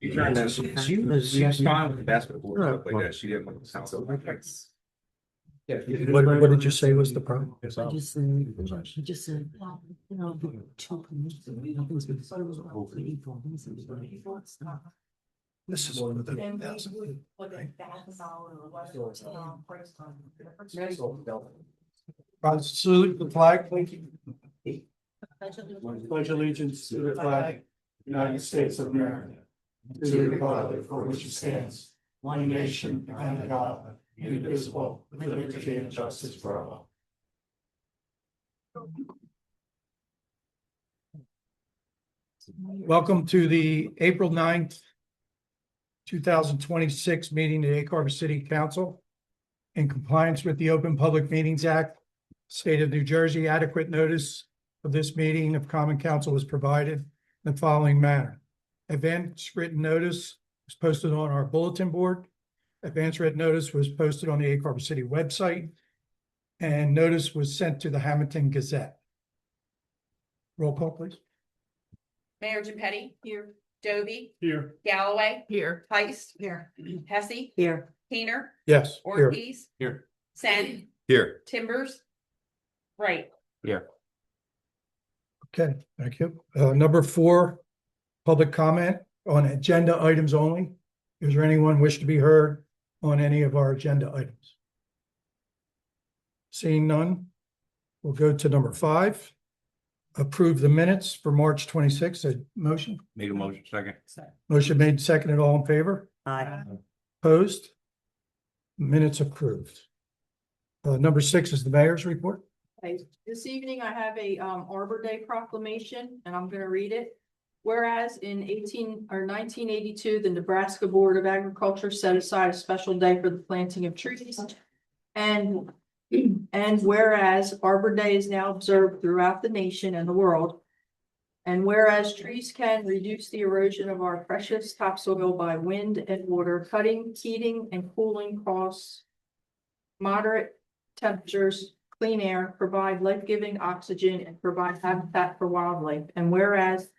She was fine with the basketball stuff like that. She didn't want to sound so like that. Yeah. What did you say was the problem? He just said, you know, two. This is one of the salute the flag, please. Pledge allegiance to the flag, United States of America, to the republic for which it stands, one nation under God, indivisible, with liberty and justice for all. Welcome to the April 9th, 2026 meeting of the Egg Harbor City Council. In compliance with the Open Public Meetings Act, State of New Jersey, adequate notice of this meeting of Common Council was provided in the following manner. Advance written notice was posted on our bulletin board. Advance written notice was posted on the Egg Harbor City website, and notice was sent to the Hamilton Gazette. Roll call, please. Mayor Petty. Here. Dovey. Here. Galloway. Here. Heist. Here. Hesse. Here. Keener. Yes. Here. Ortiz. Here. Sen. Here. Timbers. Right. Okay, thank you. Number 4, public comment on agenda items only. Is there anyone wish to be heard on any of our agenda items? Seeing none, we'll go to number 5. Approve the minutes for March 26th. A motion? Make a motion, second. Motion made, seconded, all in favor? Aye. Opposed? Minutes approved. Number 6 is the mayor's report. Okay, this evening I have a Arbor Day proclamation and I'm gonna read it. Whereas in 1982, the Nebraska Board of Agriculture set aside a special day for the planting of trees. And whereas Arbor Day is now observed throughout the nation and the world. And whereas trees can reduce the erosion of our precious topsoil by wind and water, cutting, heating, and cooling costs, moderate temperatures, clean air, provide life-giving oxygen, and provide habitat for wildlife. And whereas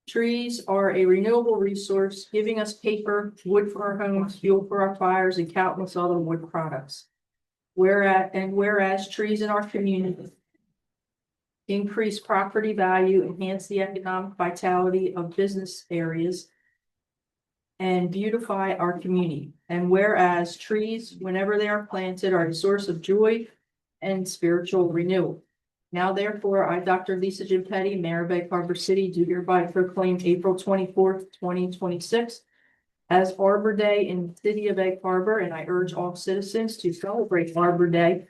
trees are a renewable resource, giving us paper, wood for our homes, fuel for our fires, and countless other wood products. Whereas trees in our community increase property value, enhance the economic vitality of business areas, and beautify our community. And whereas trees, whenever they are planted, are a source of joy and spiritual renewal. Now, therefore, I, Dr. Lisa Jim Petty, Mayor of Egg Harbor City, do hereby proclaim April 24th, 2026 as Arbor Day in the city of Egg Harbor, and I urge all citizens to celebrate Arbor Day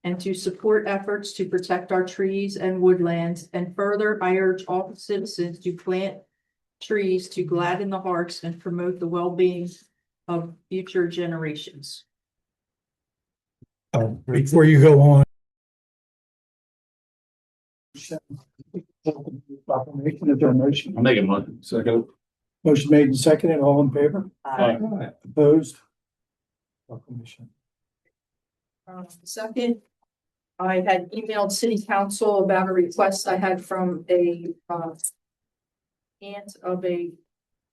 and to support efforts to protect our trees and woodlands. And further, I urge all citizens to plant trees to gladden the hearts and promote the well-being of future generations. Before you go on. Proclamation, is there a motion? I'll make a motion. Second. Motion made and seconded, all in favor? Aye. Opposed? Proclamation. Second, I had emailed city council about a request I had from a aunt of a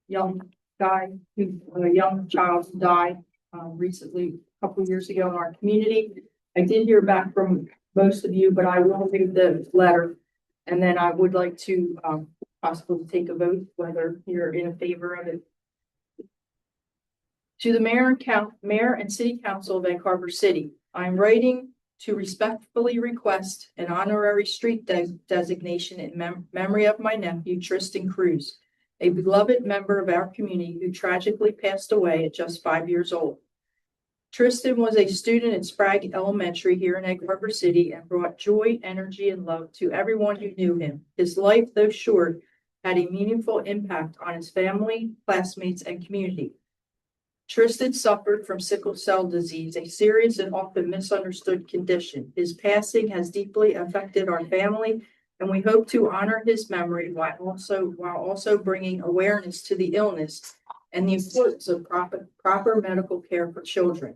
young guy a young child who died recently, a couple of years ago in our community. I did hear back from most of you, but I will read the letter. And then I would like to possibly take a vote, whether you're in favor of it. To the mayor and city council of Egg Harbor City, I'm writing to respectfully request an honorary street designation in memory of my nephew, Tristan Cruz, a beloved member of our community who tragically passed away at just 5 years old. Tristan was a student at Sprague Elementary here in Egg Harbor City and brought joy, energy, and love to everyone who knew him. His life, though short, had a meaningful impact on his family, classmates, and community. Tristan suffered from sickle cell disease, a serious and often misunderstood condition. His passing has deeply affected our family, and we hope to honor his memory while also bringing awareness to the illness and the importance of proper medical care for children.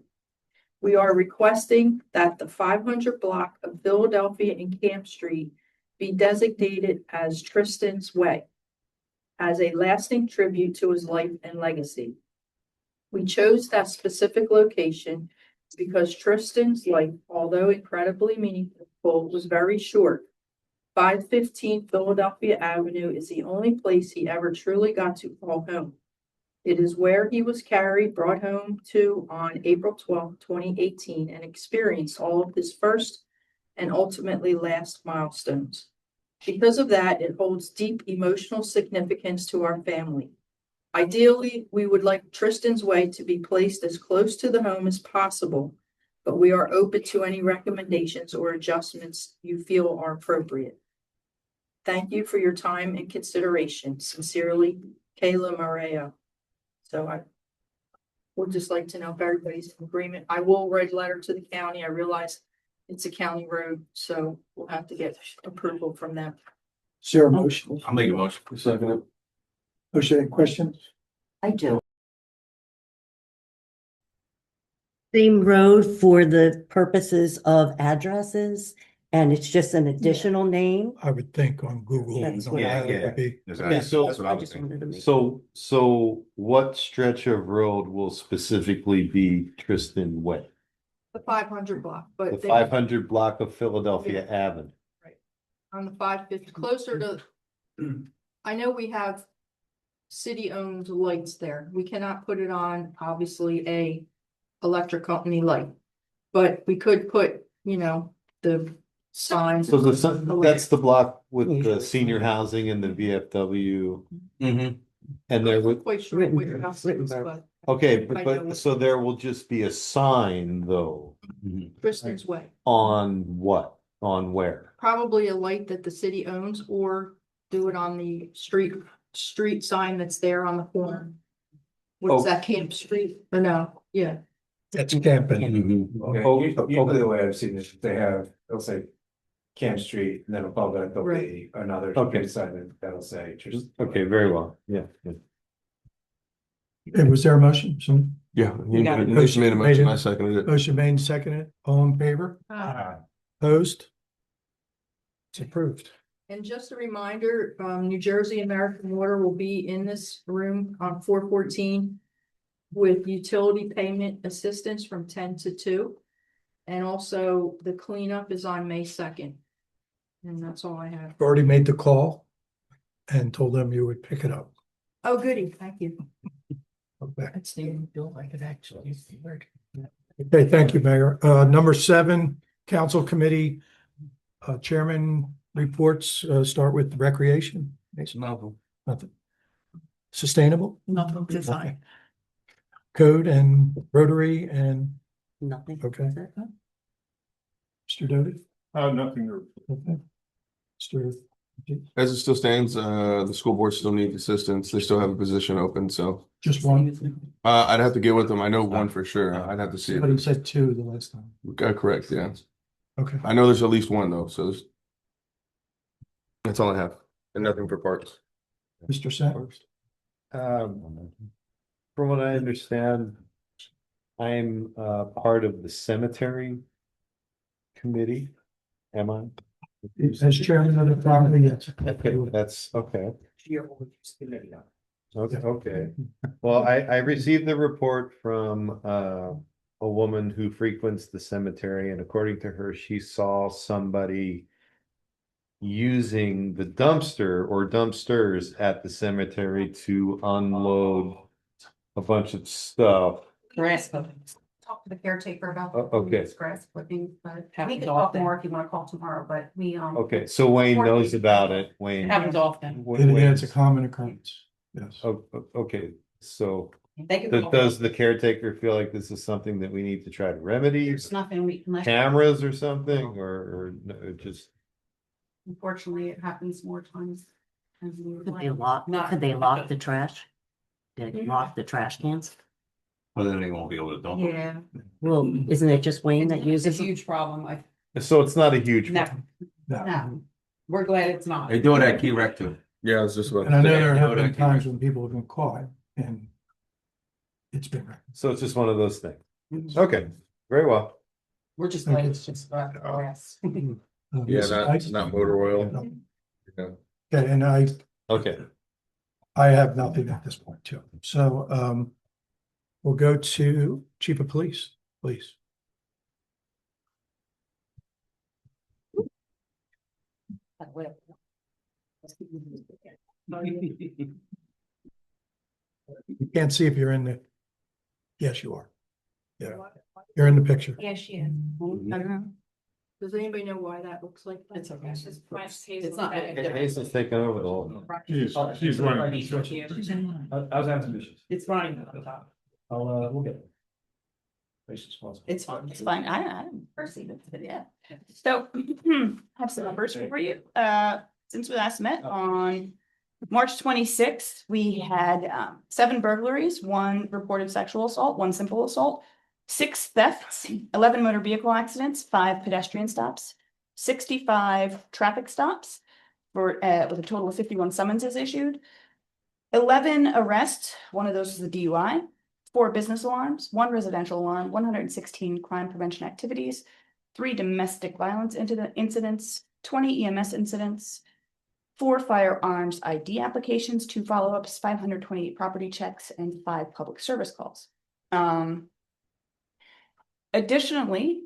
We are requesting that the 500 block of Philadelphia and Camp Street be designated as Tristan's Way. as a lasting tribute to his life and legacy. We chose that specific location because Tristan's life, although incredibly meaningful, was very short. 515 Philadelphia Avenue is the only place he ever truly got to call home. It is where he was brought home to on April 12, 2018, and experienced all of his first and ultimately last milestones. Because of that, it holds deep emotional significance to our family. Ideally, we would like Tristan's Way to be placed as close to the home as possible, but we are open to any recommendations or adjustments you feel are appropriate. Thank you for your time and consideration. Sincerely, Kayla Moreo. So I would just like to know if everybody's in agreement. I will write a letter to the county. I realize it's a county road, so we'll have to get approval from them. Is there a motion? I'll make a motion. Second. Motion, any questions? I do. Same road for the purposes of addresses, and it's just an additional name. I would think on Google. That's it what I- would be. Exactly. so- That's what I I was just thinking. wanted to make. So what stretch of road will specifically be Tristan Way? The 500 block, The but 500 block of Philadelphia Avenue. on the 550, closer to, I know we have city-owned lights there. We cannot put it on, obviously, a electric company light. But we could put, the signs. So that's the block with the senior housing and the VFW. Mhm. And there I'm would, quite sure what your house is, Rittenberg. but okay, I know. but so there will just be a sign though, Tristan's Way. on what? On where? Probably a light that the city owns, or do it on the street sign that's there on the corner. What's Oh. that, Camp Street? Or no, yeah. That's camping. Yeah, Oh, Usually the way I've seen it, they'll say Camp Street, and then above that, there'll be another Okay. sign that'll say. just- Okay, very well, yeah. And was there a motion? So Yeah, You got it. Nathan made a motion, I Made it. seconded it. motion made and seconded. All in favor? Opposed? It's approved. And just a reminder, New Jersey American Water will be in this room on 414 with utility payment assistance from 10 to 2. And also the cleanup is on May 2nd. And that's all I have. Already made the call and told them you would pick it up. Oh, goody, thank you. Okay. That's the only bill I could actually use the word. Okay, thank you, Mayor. Number 7, Council Committee Chairman reports, start with recreation. Nothing. Sustainable? Nothing design. Code and Rotary and, Nothing. okay. Mr. Doty? Nothing. Okay. Mr. As it still stands, the school board still needs assistance. They still have a position open, so Just one? I'd have to get with them. I know one for sure. I'd have to see. Somebody said 2 the last time. Correct, yeah. Okay. I know there's at least one though, so that's all I have. And nothing for parks. Mr. Sanders? From what I understand, I'm part of the cemetery committee. Am I? As chairman of the property, yes. Okay, that's okay. Okay. Well, I received the report from a woman who frequents the cemetery, and according to her, she saw somebody using the dumpster or dumpsters at the cemetery to unload a bunch of stuff. Grass. Talk to the caretaker about. Okay. It's grass clipping, but Happens we could talk often. more if you wanna call tomorrow, but we, Okay, so Wayne knows about it. Wayne. Happens often. It's a common occurrence. Yes. Okay, so They could. does the caretaker feel like this is something that we need to try to remedy? There's nothing we, unless, Cameras or something, or no, just, unfortunately, it happens more times. As we would Could they like. lock, could they lock the trash? Did they lock the trash cans? Well, then they won't be able to dump it. Yeah. Well, isn't it just Wayne that It's a uses them? huge problem. so it's not a huge. No, No. no, we're glad it's not. They do it at Key Rec too. Yeah, I was just about. And I know Yeah, there you have know been that- times when people have been caught and it's been. So it's just one of those things. Okay, very well. We're just glad it's just grass. Yeah, not motor oil. Yeah. Okay, and I Okay, I have nothing at this point too. So, we'll go to Chief of Police, please. You can't see if you're in the, yes, you are. Yeah, you're in the picture. Yeah, she is. I don't know. Does anybody know why that looks like that? It's okay. It's just my It's not big. Hazel's taking over the whole. She's running. I was having some issues. It's running at the top. We'll get it. It's fine. It's fine. I perceive it, but yeah. So have some numbers for you. Since we last met on March 26th, we had 7 burglaries, 1 reported sexual assault, 1 simple assault, 6 thefts, 11 motor vehicle accidents, 5 pedestrian stops, 65 traffic stops for with a total of 51 summonses issued, 11 arrests, 1 of those is the DUI, 4 business alarms, 1 residential alarm, 116 crime prevention activities, 3 domestic violence incidents, 20 EMS incidents, 4 firearms ID applications, 2 follow-ups, 528 property checks, and 5 public service calls. Additionally,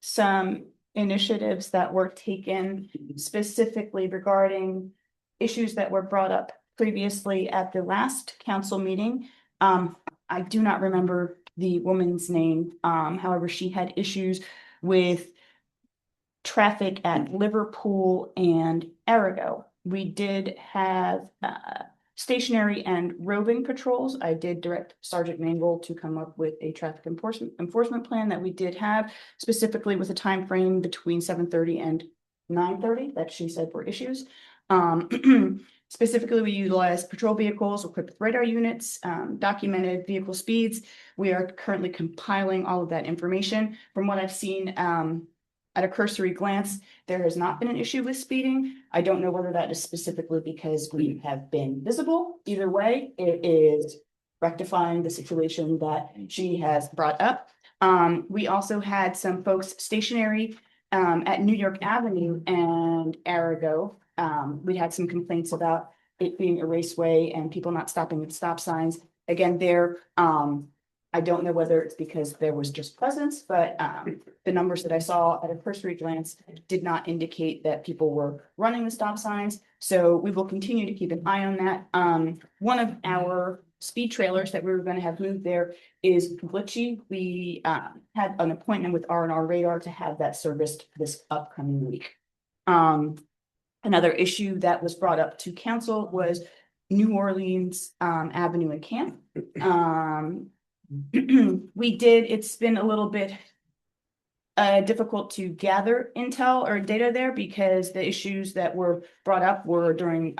some initiatives that were taken specifically regarding issues that were brought up previously at the last council meeting. I do not remember the woman's name. However, she had issues with traffic at Liverpool and Arago. We did have stationary and roving patrols. I did direct Sergeant Mangle to come up with a traffic enforcement plan that we did have, specifically with a time frame between 7:30 and 9:30 that she said were issues. Specifically, we utilized patrol vehicles equipped with radar units, documented vehicle speeds. We are currently compiling all of that information. From what I've seen, at a cursory glance, there has not been an issue with speeding. I don't know whether that is specifically because we have been visible. Either way, it is rectifying the situation that she has brought up. We also had some folks stationary at New York Avenue and Arago. We had some complaints about it being a raceway and people not stopping at stop signs. Again, there, I don't know whether it's because there was just presence, but the numbers that I saw at a cursory glance did not indicate that people were running the stop signs. So we will continue to keep an eye on that. One of our speed trailers that we were going to have moved there is glitchy. We had an appointment with R&R Radar to have that serviced this upcoming week. Another issue that was brought up to council was New Orleans Avenue and Camp. It's been a little bit difficult to gather intel or data there because the issues that were brought up were during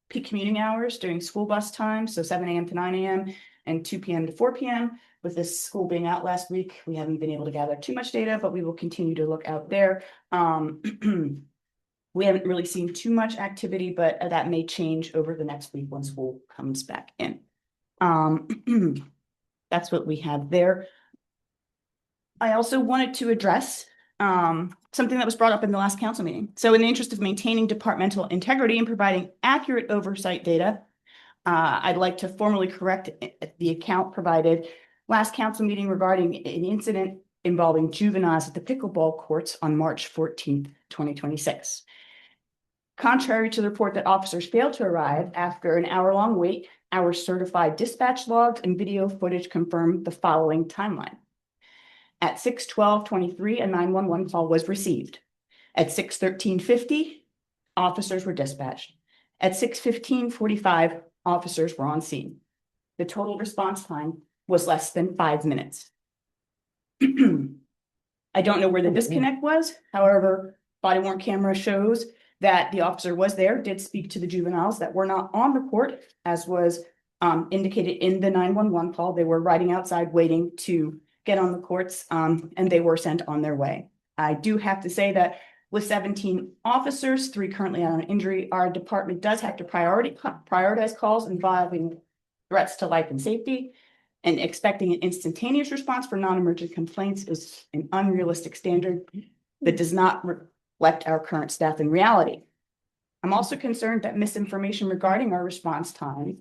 peak commuting hours, during school bus time, so 7 a.m. to 9 a.m. and 2 p.m. to 4 p.m. With this school being out last week, we haven't been able to gather too much data, but we will continue to look out there. We haven't really seen too much activity, but that may change over the next week when school comes back in. That's what we have there. I also wanted to address something that was brought up in the last council meeting. So in the interest of maintaining departmental integrity and providing accurate oversight data, I'd like to formally correct the account provided last council meeting regarding an incident involving juveniles at the pickleball courts on March 14th, 2026. Contrary to the report that officers failed to arrive after an hour-long wait, our certified dispatch logs and video footage confirm the following timeline. At 6:12:23, a 911 call was received. At 6:13:50, officers were dispatched. At 6:15:45, officers were on scene. The total response time was less than 5 minutes. I don't know where the disconnect was. However, body worn camera shows that the officer was there, did speak to the juveniles that were not on the court, as was indicated in the 911 call. They were riding outside waiting to get on the courts, and they were sent on their way. I do have to say that with 17 officers, 3 currently on injury, our department does have to prioritize calls involving threats to life and safety, and expecting an instantaneous response for non-emergent complaints is an unrealistic standard that does not reflect our current staffing reality. I'm also concerned that misinformation regarding our response time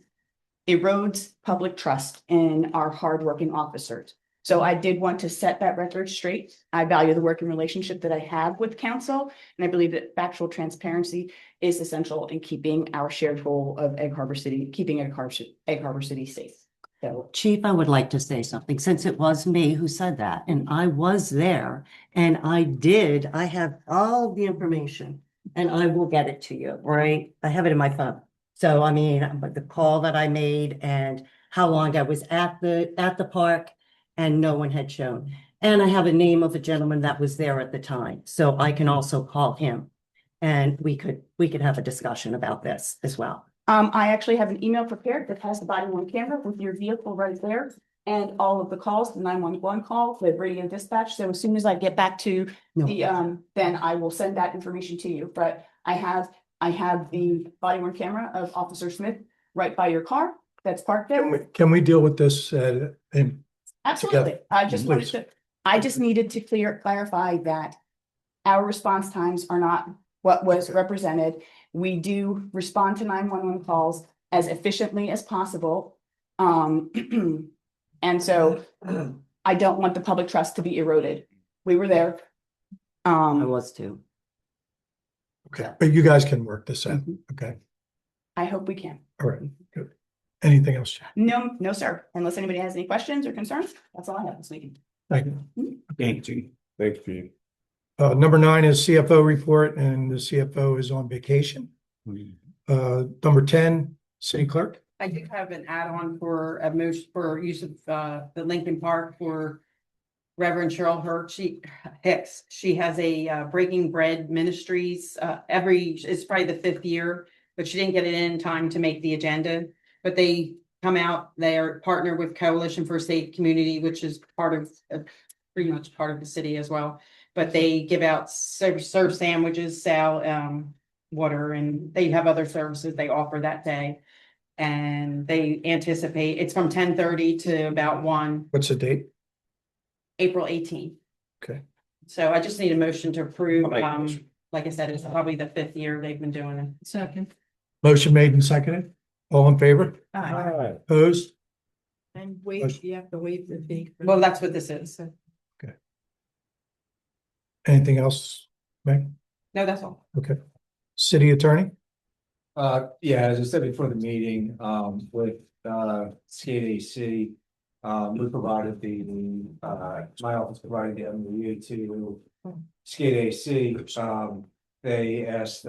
erodes public trust in our hardworking officers. So I did want to set that record straight. I value the working relationship that I have with council, and I believe that factual transparency is essential in keeping our shared goal of Egg Harbor City, keeping Egg Harbor City safe. So, Chief, I would like to say something, since it was me who said that, and I was there, and I have all the information, and I will get it to you, right? I have it in my phone. So, I mean, but the call that I made and how long I was at the park and no one had shown. And I have a name of a gentleman that was there at the time, so I can also call him. And we could have a discussion about this as well. I actually have an email prepared that has the body worn camera with your vehicle right there and all of the calls, the 911 call, the radio dispatch. So as soon as I get back to No. then I will send that information to you. But I have the body worn camera of Officer Smith right by your car that's parked there. Can we deal with this in Absolutely. I just needed to clarify that our response times are not what was represented. We do respond to 911 calls as efficiently as possible. And so I don't want the public trust to be eroded. We were there. I was too. Okay, but you guys can work this out, okay? I hope we can. All right, good. Anything else? No, sir. Unless anybody has any questions or concerns, that's all I have this week. Thank you. Thank you. Thanks, Chief. Number 9 is CFO report, and the CFO is on vacation. Number 10, city clerk. I do have an add-on for a motion for use of the Lincoln Park for Reverend Cheryl Hicks. She has a Breaking Bread Ministries it's probably the 5th year, but she didn't get it in time to make the agenda. But they come out, they are partnered with Coalition for a Safe Community, which is pretty much part of the city as well. But they give out serve sandwiches, sell water, and they have other services they offer that day. And they anticipate it's from 10:30 to about 1, What's the date? April 18th. Okay. So I just need a motion to approve. I'll make a motion. Like I said, it's probably the 5th year they've been doing it. Second. Motion made and seconded. All in favor? Aye. Opposed? And wait, you have to waive the fee. Well, that's what this is. Anything else, Meg? No, that's all. Okay. City attorney? Yeah, as I said before the meeting, with Skate AC. We provided my office provided the MOU to Skate AC. They asked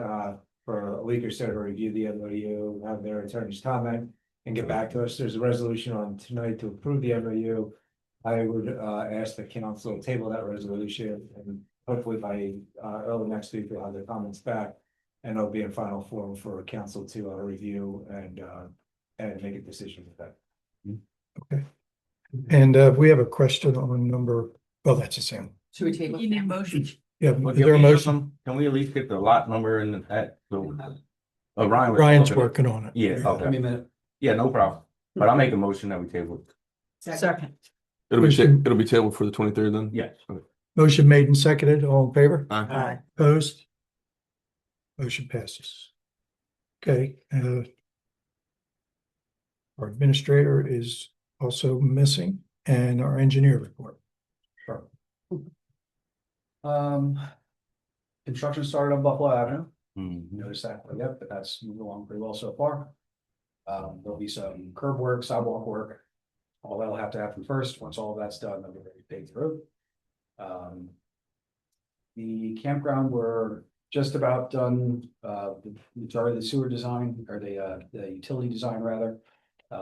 for a week or so to review the MOU, have their attorneys comment and get back to us. There's a resolution on tonight to approve the MOU. I would ask the council to table that resolution, and hopefully by early next week we'll have their comments back. And it'll be in final form for council to review and make a decision with that. Okay. And we have a question on number, well, that's the same. Should we table? You need a motion. Yeah, Well, is there a motion? Can we at least get the lot number and that? Ryan. was Ryan's talking- working on it. Yeah, Give me okay. a minute. Yeah, no problem. But I'll make a motion that we table it. Second. It'll be tabled for the 23rd then? Yes. Motion made and seconded. All in favor? Aye. Opposed? Motion passes. Okay, our administrator is also missing, and our engineer report. Construction started on Buffalo Avenue. Mhm. Noticed that, yep, but that's moved along pretty well so far. There'll be some curb work, sidewalk work. All that'll have to happen first. Once all of that's done, then we're ready to pave the road. The campground, we're just about done, the majority of the sewer design, or the utility design rather. I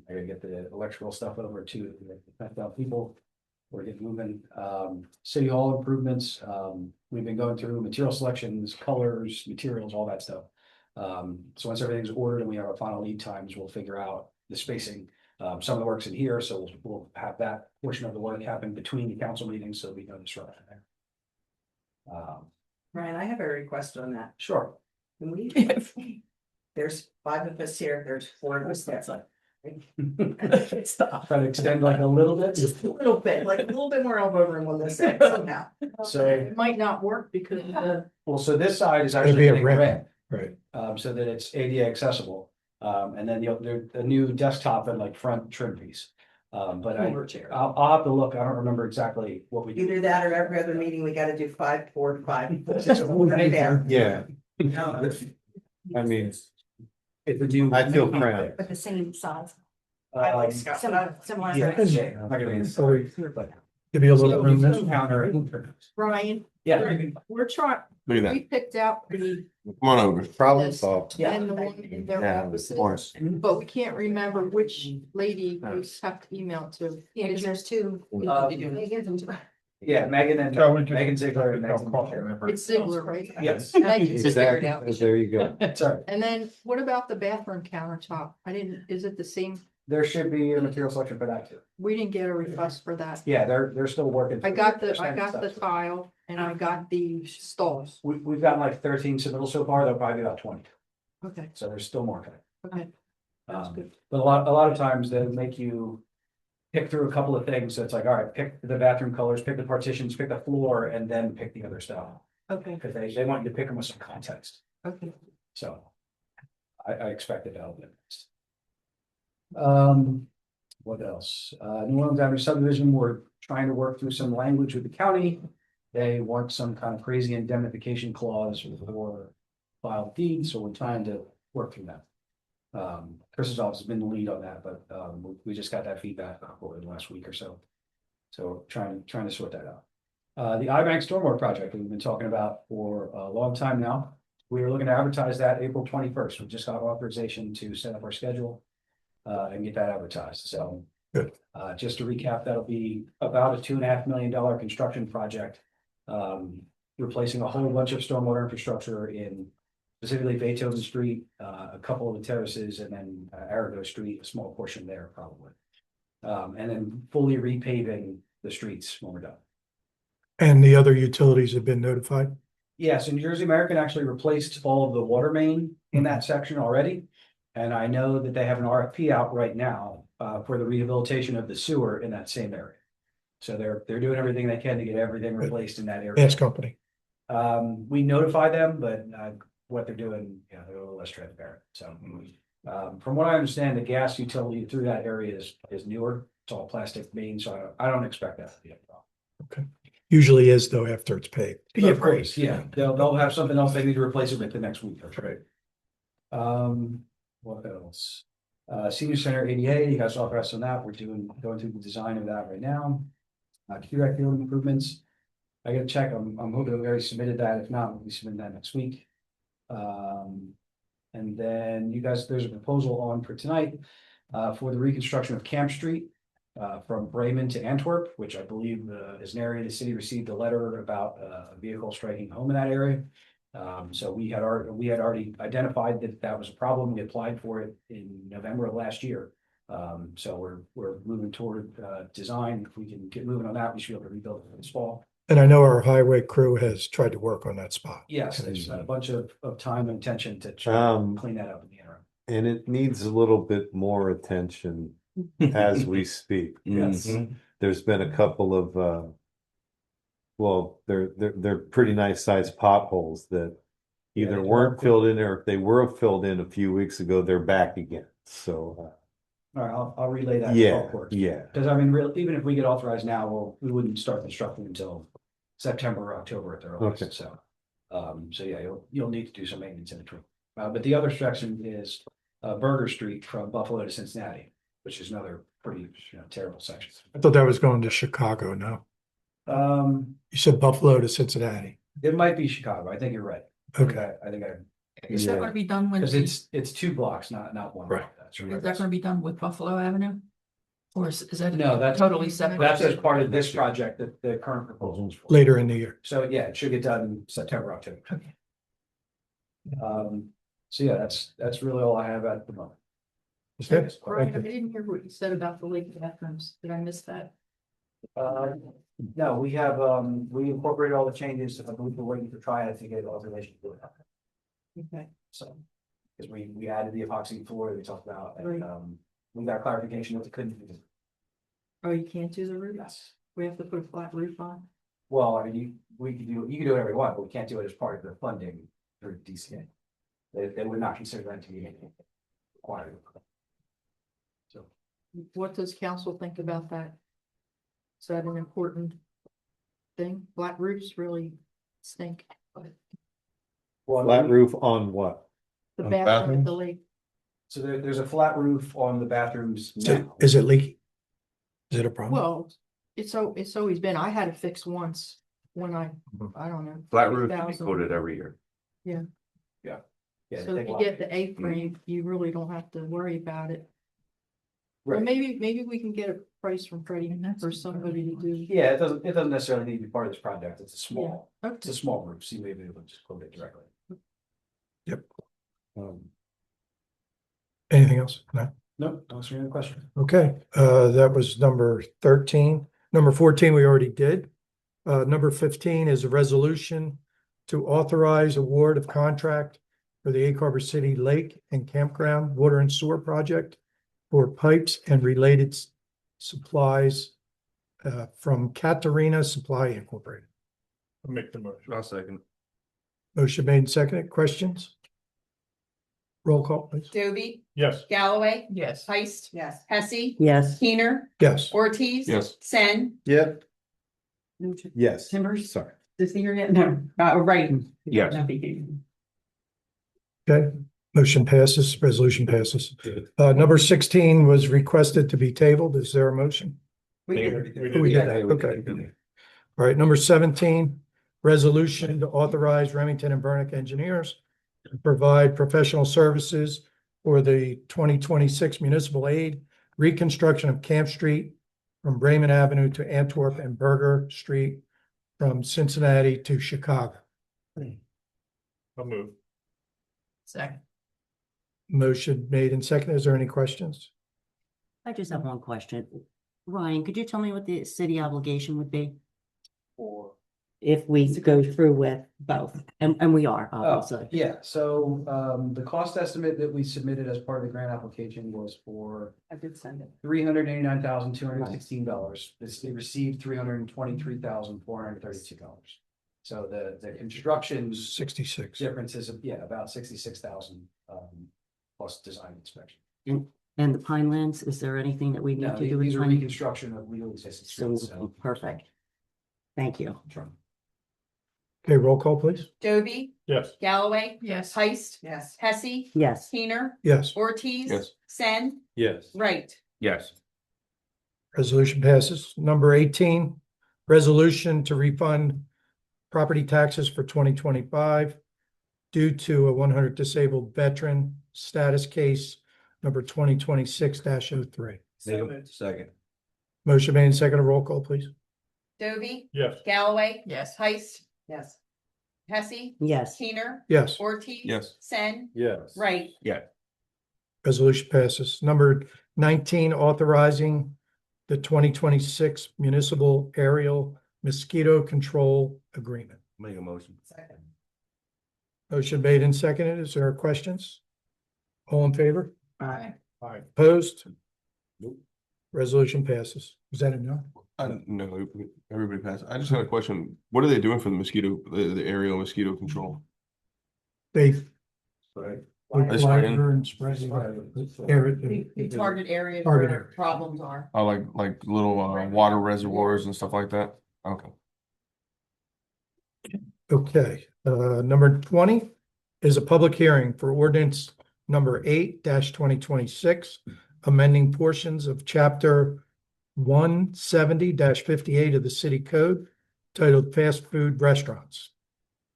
gotta get the electrical stuff over to the people. We're getting moving. City hall improvements, we've been going through material selections, colors, materials, all that stuff. So once everything's ordered and we have our final lead times, we'll figure out the spacing. Some of the work's in here, so we'll have that portion of the work happen between the council meetings, so we know the structure there. Ryan, I have a request on that. Sure. Can we? There's 5 of us here, there's 4 of us there. Stop. Try to extend like a little bit. Just a little bit, like a little bit more elbow room on this side somehow. So, It might not work because of the. well, so this side is It'll actually be a getting ramp. red. Right. So that it's ADA accessible. And then the new desktop and like front trim piece. But I'll have to look. I don't remember exactly what we do. Either that or every other meeting, we gotta do 5, 4, 5. Yeah. I mean, If we do. I feel cramped. But the same size. I like Scott. Similar. Give you a little room there. Counter. Brian, Yeah. we're trying, Look at that. we picked out the, Come on over. Problem solved. and the one in their Yeah, of offices, course. but we can't remember which lady we have to email to. Yeah, because there's two. Yeah, Megan and Megan Ziegler and Megan. It's Ziegler, right? Yes. Thank you. Exactly. There you go. Sorry, And then what about the bathroom countertop? I didn't, is it the same? there should be a material selection for that too. We didn't get a request for that. Yeah, they're still working. I got the Stuff. tile and I got the stalls. We've gotten like 13 submittals so far, there'll probably be about 20, Okay, so there's still more coming. okay. That's good. But a lot of times they make you pick through a couple of things, so it's like, all right, pick the bathroom colors, pick the partitions, pick the floor, and then pick the other stuff. Okay, Because they want you to pick them with some context, okay. so. I expected that. What else? New Orleans Avenue subdivision, we're trying to work through some language with the county. They want some kind of crazy indemnification clause for filed deeds, so we're trying to work through that. Chris's office has been the lead on that, but we just got that feedback over the last week or so. So trying to sort that out. The iBank stormwater project we've been talking about for a long time now. We were looking to advertise that April 21st. We just got authorization to set up our schedule and get that advertised. So Good. Just to recap, that'll be about a $2.5 million construction project. Replacing a whole bunch of stormwater infrastructure in specifically Beethoven Street, a couple of the terraces, and then Arago Street, a small portion there probably. And then fully repaving the streets when we're done. And the other utilities have been notified? Yes, and Jersey American actually replaced all of the water main in that section already. And I know that they have an RFP out right now for the rehabilitation of the sewer in that same area. So they're doing everything they can to get everything replaced in that area. Gas company. We notify them, but what they're doing, they're a little less transparent. So from what I understand, the gas utility through that area is newer. It's all plastic main, so I don't expect that to be a problem. Okay. Usually is though after it's paid. Of course, yeah, they'll have something else they need to replace it with the next week. That's right. What else? Senior Center ADA, you guys saw the rest on that. We're going through the design of that right now. QRAC field improvements. I gotta check. I'm hoping we already submitted that. If not, we'll be submitting that next week. And then you guys, there's a proposal on for tonight for the reconstruction of Camp Street. From Bremen to Antwerp, which I believe is an area the city received a letter about a vehicle striking home in that area. So we had already identified that was a problem. We applied for it in November of last year. So we're moving toward design. If we can get moving on that, we should be able to rebuild it this fall. And I know our highway crew has tried to work on that spot. Yes, there's a bunch of time and attention to try to clean that up in the interim. And it needs a little bit more attention as we speak. Yes. There's been a couple of well, they're pretty nice sized potholes that either they weren't are. filled in, or if they were filled in a few weeks ago, they're back again. So All right, I'll relay that. to yeah, Public Works. yeah. Because I mean, even if we get authorized now, we wouldn't start constructing until September or October at the earliest. Okay. So yeah, you'll need to do some maintenance in between. But the other section is Burger Street from Buffalo to Cincinnati, which is another pretty terrible section. I thought that was going to Chicago, no? You said Buffalo to Cincinnati. It might be Chicago. I think you're right. Okay. I think Is that Yeah. gonna be done with, because is it's 2 blocks, not one. Right. That's that gonna be done with Buffalo Avenue? Or is that? No, that's totally separate? That's as part of this project that the current proposal is for. Later in the year. So yeah, it should get done in September, October. Okay. So yeah, that's really all I have at the moment. Is that? Brian, I didn't hear what you said about the lake bathrooms. Did I miss that? No, we have, we incorporated all the changes. I believe we're waiting for Triad to get authorization to do it. Okay. So, because we added the epoxy floor that we talked about, Right. and we got clarification that we couldn't do. Oh, you can't do the roof? Yes. We have to put a flat roof on? Well, I mean, you can do whatever you want, but we can't do it as part of the funding through DCA. They would not consider that to be required. So. What does council think about that? Is that an important thing? Flat roofs really stink. Flat roof on what? The On bathroom at bathrooms? the lake. So there's a flat roof on the bathrooms Is it- now. is it leaky? Is it a problem? Well, it's always been, I had it fixed once when I don't know. Flat roof is 2000. coated every year. Yeah, So they if take a you lot. get the A-frame, you really don't have to worry about it. Well, Right. maybe we can get a price from Freddie for somebody to do. Yeah, it doesn't necessarily need to be part of this project. It's a small, it's Okay. a small roof, so you may be able to just quote it directly. Anything else? No? No, don't answer any question. Okay, that was number 13. Number 14, we already did. Number 15 is a resolution to authorize award of contract for the Egg Harbor City Lake and Campground Water and Sewer Project for pipes and related supplies from Catarina Supply Incorporated. I'll make the motion. I'll second. Motion made and seconded. Questions? Roll call, please. Dovey, Yes. Galloway, Yes. Heist, Yes. Hesse, Yes. Keener, Yes. Ortiz. Yes. Sen. Yep. No, Yes. Timbers, Sorry. does he hear yet? No, right. Yes. Okay, motion passes, resolution passes. Number 16 was requested to be tabled. Is there a motion? We did. Oh, we did that. Okay. All right, number 17, resolution to authorize Remington and Burnick engineers to provide professional services for the 2026 municipal aid reconstruction of Camp Street from Bremen Avenue to Antwerp and Berger Street from Cincinnati to Chicago. I'll move. Second. Motion made and seconded. Is there any questions? I just have one question. Ryan, could you tell me what the city obligation would be Or, if we go through with both? And we are, oh, obviously. yeah, so, the cost estimate that we submitted as part of the grant application was for I did send it. $389,216. They received $323,432. So the construction 66. difference is, about 66,000, plus design inspection. And the Pinelands, is there anything that we need No, to do? with these are Pinelands? reconstruction of legal existing So, streets, so. perfect. Thank you. Sure. Okay, roll call, please. Dovey, Yes. Galloway, Yes. Heist, Yes. Hesse, Yes. Keener, Yes, Ortiz. Yes. Sen, Yes. right. Yes. resolution passes. Number 18, resolution to refund property taxes for 2025 due to a 100 disabled veteran status case number 2026-03. Second. Motion made and seconded. Roll call, please. Dovey, Yes. Galloway. Yes. Heist, Yes. Hesse, Yes. Keener, Yes, Ortiz. Yes. Sen, Yes. right. Yeah. resolution passes. Number 19, authorizing the 2026 municipal aerial mosquito control agreement. Make a motion. Second. Motion made and seconded. Is there questions? All in favor? Aye. Opposed? Nope. Resolution passes. Was that enough? No, everybody passed. I just had a question. What are they doing for the mosquito, the aerial mosquito control? They. Right. They spray in? And spray air. The target areas Target where area. problems are. Oh, like little water reservoirs and stuff like that? Okay. Okay, number 20 is a public hearing for ordinance number 8-2026, amending portions of chapter 170-58 of the city code titled fast food restaurants.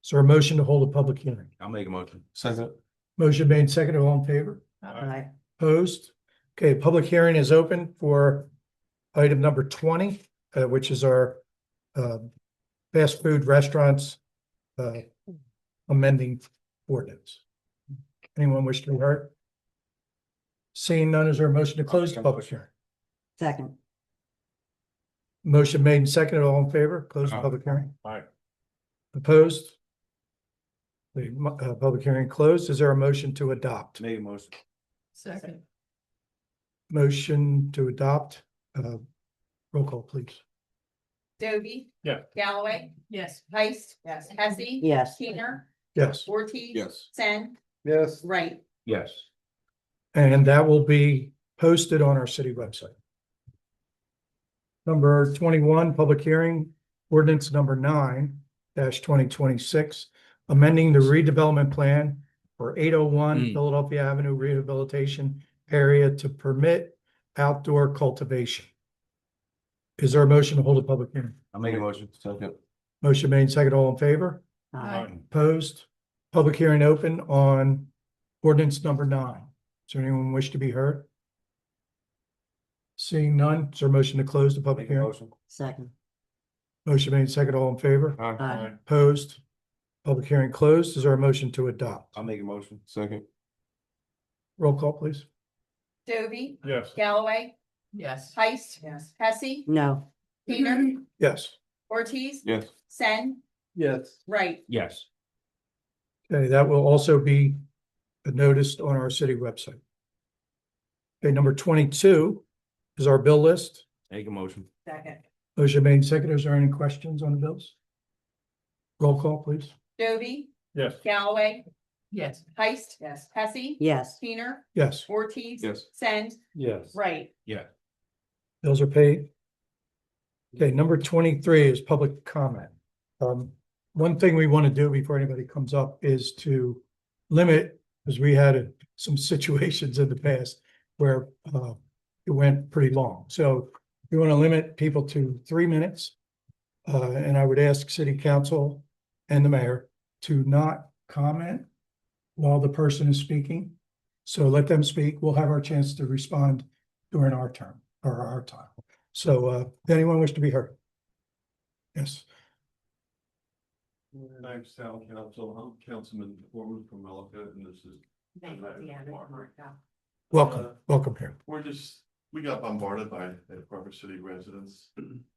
Is there a motion to hold a public hearing? I'll make a motion. Second. Motion made, seconded, all in favor? Aye. Opposed? Okay, public hearing is open for item number 20, which is our fast food restaurants amending ordinance. Anyone wish to be heard? Seeing none, is there a motion to close the public hearing? Second. Motion made and seconded, all in favor, close the Aye. public hearing. Aye. Opposed? The public hearing closed. Is there a motion to adopt? Make a motion. Second. Motion to adopt, roll call, please. Dovey. Yeah. Galloway, Yes. Heist, Yes. Hesse. Yes. Keener, Yes. Ortiz. Yes. Sen, Yes. Right. Yes. And that will be posted on our city website. Number 21, public hearing, ordinance number 9-2026, amending the redevelopment plan for 801 Philadelphia Avenue rehabilitation area to permit outdoor cultivation. Is there a motion to hold a public hearing? I'll make a motion. Second. Motion made, second, all in favor? Opposed? Public hearing open on ordinance number 9. Is there anyone wish to be heard? Seeing none, is there a motion to close the public Make a hearing? motion. Second. Motion made, second, all in favor? Aye. Opposed? Public hearing closed. Is there a motion to adopt? I'll make a motion. Second. Roll call, please. Dovey, Yes. Galloway, Yes. Heist, Yes. Hesse, No. Peter, Yes. Ortiz, Yes. Sen, Yes. Wright. Yes. Okay, that will also be noticed on our city website. Okay, number 22 is our bill list. Make a motion. Second. Motion made, second. Is there any questions on the bills? Roll call, please. Dovey, Yes. Galloway, Yes. Heist, Yes. Hesse, Yes. Peter, Yes, Ortiz. Yes. Sen, Yes. Wright. Yeah. bills are paid. Okay, number 23 is public comment. One thing we want to do before anybody comes up is to limit, because we had some situations in the past where it went pretty long. So we want to limit people to 3 minutes. And I would ask city council and the mayor to not comment while the person is speaking. So let them speak. We'll have our chance to respond during our term or our time. So anyone wish to be heard? Yes. Thanks, Town Council. I'm Councilman Foreman from Ellicott, and this is. Welcome here. We got bombarded by Parker City residents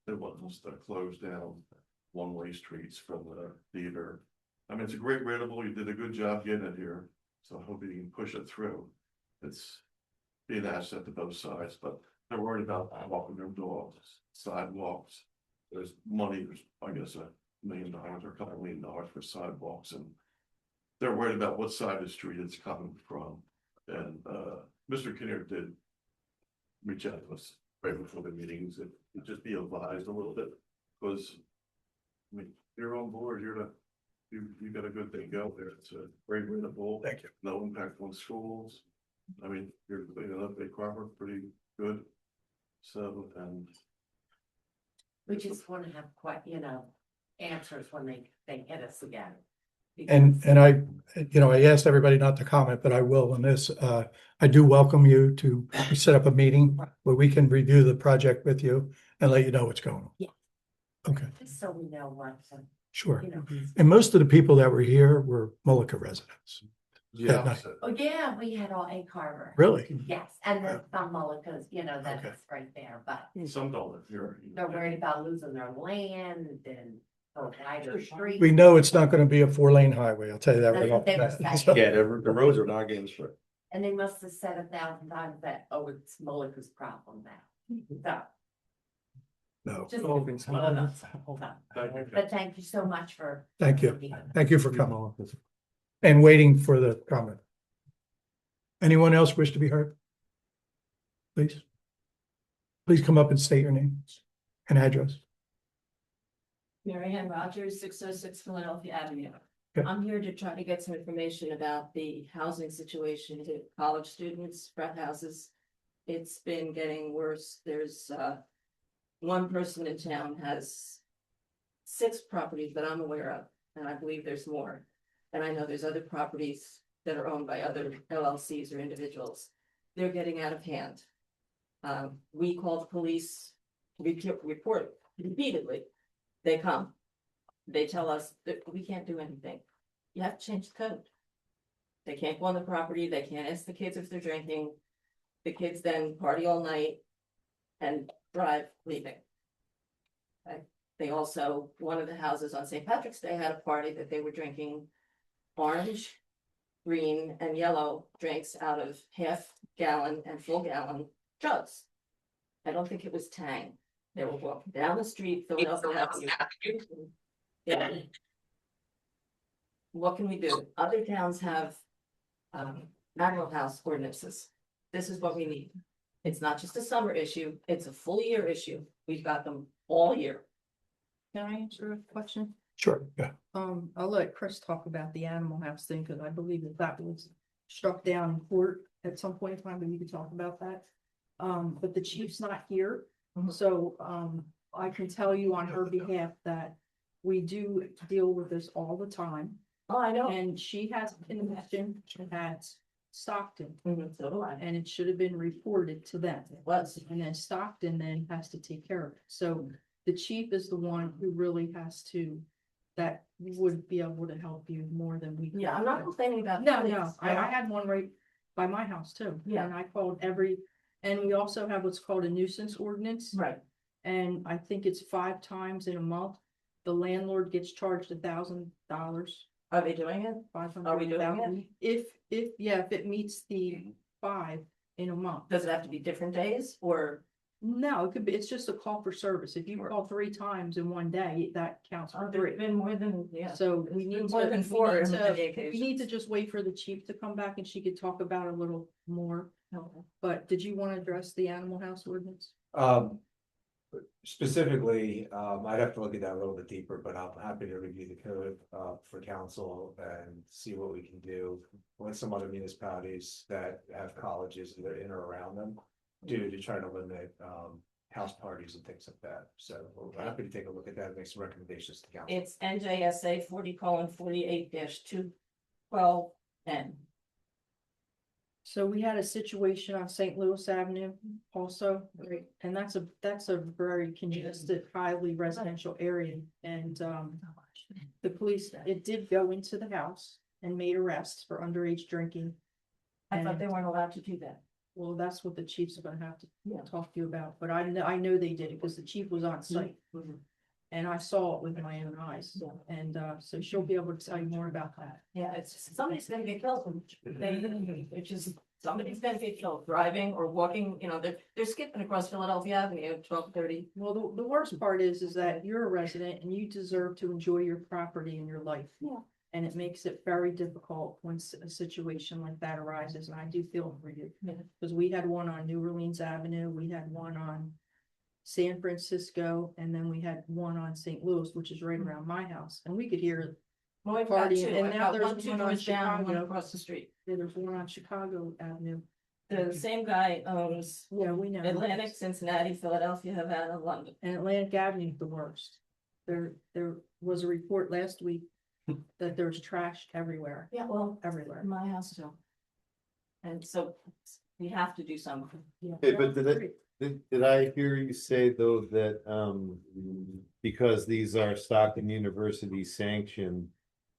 that want us to close down one-way streets from the theater. I mean, it's a great readable. You did a good job getting it here, so I hope you can push it through. It's be an asset to both sides, but they're worried about walking their dogs, sidewalks. There's money, there's, I guess, $1 million or a couple $1 million for sidewalks, and they're worried about what side of the street it's coming from. And Mr. Kinnear did reach out to us right before the meetings, and just be advised a little bit, because I mean, you're on board, you got a good thing going there. It's a great readable. Thank you. No impact on schools. I mean, you're cleaning up Big Carver pretty good. So, and We just want to have quite, answers when they hit us again. And I, I asked everybody not to comment, but I will on this. I do welcome you to set up a meeting where we can review the project with you and let you know what's going on. Yeah. Okay, Just so we know what, sure. And most of the people that were here were Mullica residents. yeah, night. Oh, yeah, we had all A Carver. Really? Yes, and then some Mullicas, that's Okay. right there, but some don't live here. they're worried about losing their land and a wider street. We know it's not going to be a 4-lane highway. I'll tell you that right That's off. what they were the bat. saying. Yeah, the roads are not getting straight. And they must have said 1,000 times that, oh, it's Mullica's problem now. No, So, just, hold on. Thank you. But thank you so much for. thank you. Thank you for coming and waiting for the comment. Anyone else wish to be heard? Please. Please come up and state your name and address. Mary Ann Rogers, 606 Philadelphia Avenue. Okay. I'm here to try to get some information about the housing situation to college students, frat houses. It's been getting worse. There's one person in town has 6 properties that I'm aware of, and I believe there's more. And I know there's other properties that are owned by other LLCs or individuals. They're getting out of hand. We call the police, report repeatedly. They come. They tell us that we can't do anything. You have to change the code. They can't go on the property. They can't ask the kids if they're drinking. The kids then party all night and drive leaving. Okay. They also, one of the houses on St. Patrick's Day had a party that they were drinking orange, green, and yellow drinks out of half-gallon and full-gallon jugs. I don't think it was Tang. They were walking down the street, Philadelphia Avenue. Yeah. What can we do? Other towns have animal house ordinances. This is what we need. It's not just a summer issue, it's a full year issue. We've got them all year. Can I answer a question? Sure, yeah. I'll let Chris talk about the animal house thing, because I believe that was struck down in court at some point in time, but you could talk about that. But the chief's not here, so, I can tell you on her behalf that we do deal with this all the time. Oh, I know. And she has a connection at Stockton, So do I. and it should have been reported to them. It was. And then Stockton then has to take care of it. So the chief is the one who really has to, that would be able to help you more than we. Yeah, I'm not complaining about. No, police. no, I had one right by my house too. Yeah. And I called and we also have what's called a nuisance ordinance. Right. And I think it's 5 times in a month. The landlord gets charged $1,000. Are they doing it? 500. Are we doing it? If it meets the 5 in a month. Does it have to be different days or? No, it could be, it's just a call for service. If you call 3 times in one day, that counts for 3. There's been more than, yeah. So we Been need more to, than 4 we on need many to, occasions. we need to just wait for the chief to come back and she could talk about it a little more. Okay. But did you want to address the animal house ordinance? Specifically, I'd have to look at that a little bit deeper, but I'm happy to review the code, for council and see what we can do with some other municipalities that have colleges either in or around them. To try to limit, house parties and things like that. So we're happy to take a look at that and make some recommendations to council. It's NJSA 40:48-212N. So we had a situation on St. Louis Avenue also, right? And that's a very congested, highly residential area. And the police, it did go into the house and made arrests for underage drinking. I thought they weren't allowed to do that. Well, that's what the chief's gonna have to Yeah. talk to you about, but I know they did it because the chief was on site. And I saw it with my own eyes, Yeah. and so she'll be able to tell you more about that. Yeah, it's just, somebody's gonna get killed. It's just, somebody's gonna get killed driving or walking, they're skipping across Philadelphia Avenue at 12:30. Well, the worst part is that you're a resident and you deserve to enjoy your property and your life. Yeah. And it makes it very difficult when a situation like that arises, and I do feel for you. Yeah. Because we had one on New Orleans Avenue, we had one on San Francisco, and then we had one on St. Louis, which is right around my house, and we could hear Well, I've got Party, two. and I've now got there's one, two one on doors down, one Chicago. across the street. there's one on Chicago Avenue. The same guy owns Yeah, we know. Atlantic, Cincinnati, Philadelphia, Havana, London. And Atlantic Avenue is the worst. There was a report last week that there's trash everywhere, Yeah, well, everywhere. in my house too. And so we have to do something. Hey, but did I hear you say though that, because these are Stockton University sanctioned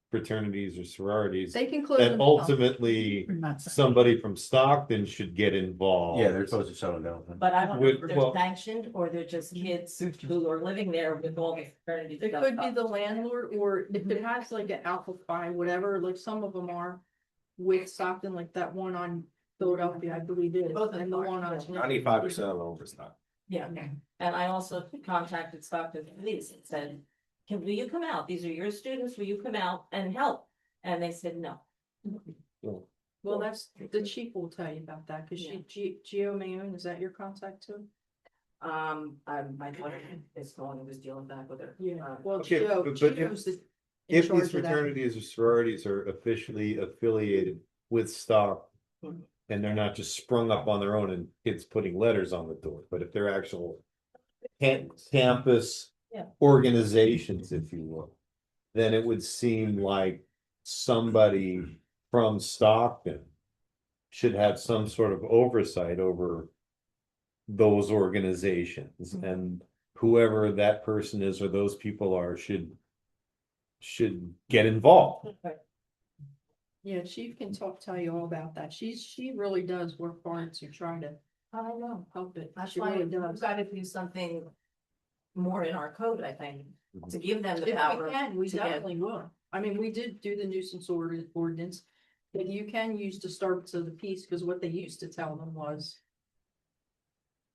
fraternities or sororities, They can close that themselves. ultimately somebody from Stockton should get involved? Yeah, they're supposed to shut them down. But I don't know if Well- they're sanctioned or they're just kids who are living there with all the fraternities. It could be the landlord, or if it has like an Alpha Phi, whatever, like some of them are with Stockton, like that one on Philadelphia, I believe it is, Both of and the them are, one on. 95% of them over stop. Yeah, and I also contacted Stockton Police and said, will you come out? These are your students, will you come out and help? And they said, no. Well, that's, the chief will tell you about that, cause Gio Mayone, is that your contact too? My daughter is the one who was dealing back with her. Yeah, well, Okay, Gio, but Gio's in If charge these of that. fraternities or sororities are officially affiliated with Stockton, Mhm. and they're not just sprung up on their own and kids putting letters on the door, but if they're actual campus Yeah. organizations, if you will, then it would seem like somebody from Stockton should have some sort of oversight over those organizations, and whoever that person is or those people are should get involved. Yeah, chief can tell you all about that. She really does work hard to try to I know. help it. That's She why really we've does. got to do something more in our code, I think, to give them the If power. we can, we to get- definitely will. I mean, we did do the nuisance ordinance. That you can use disturbance of the peace, because what they used to tell them was.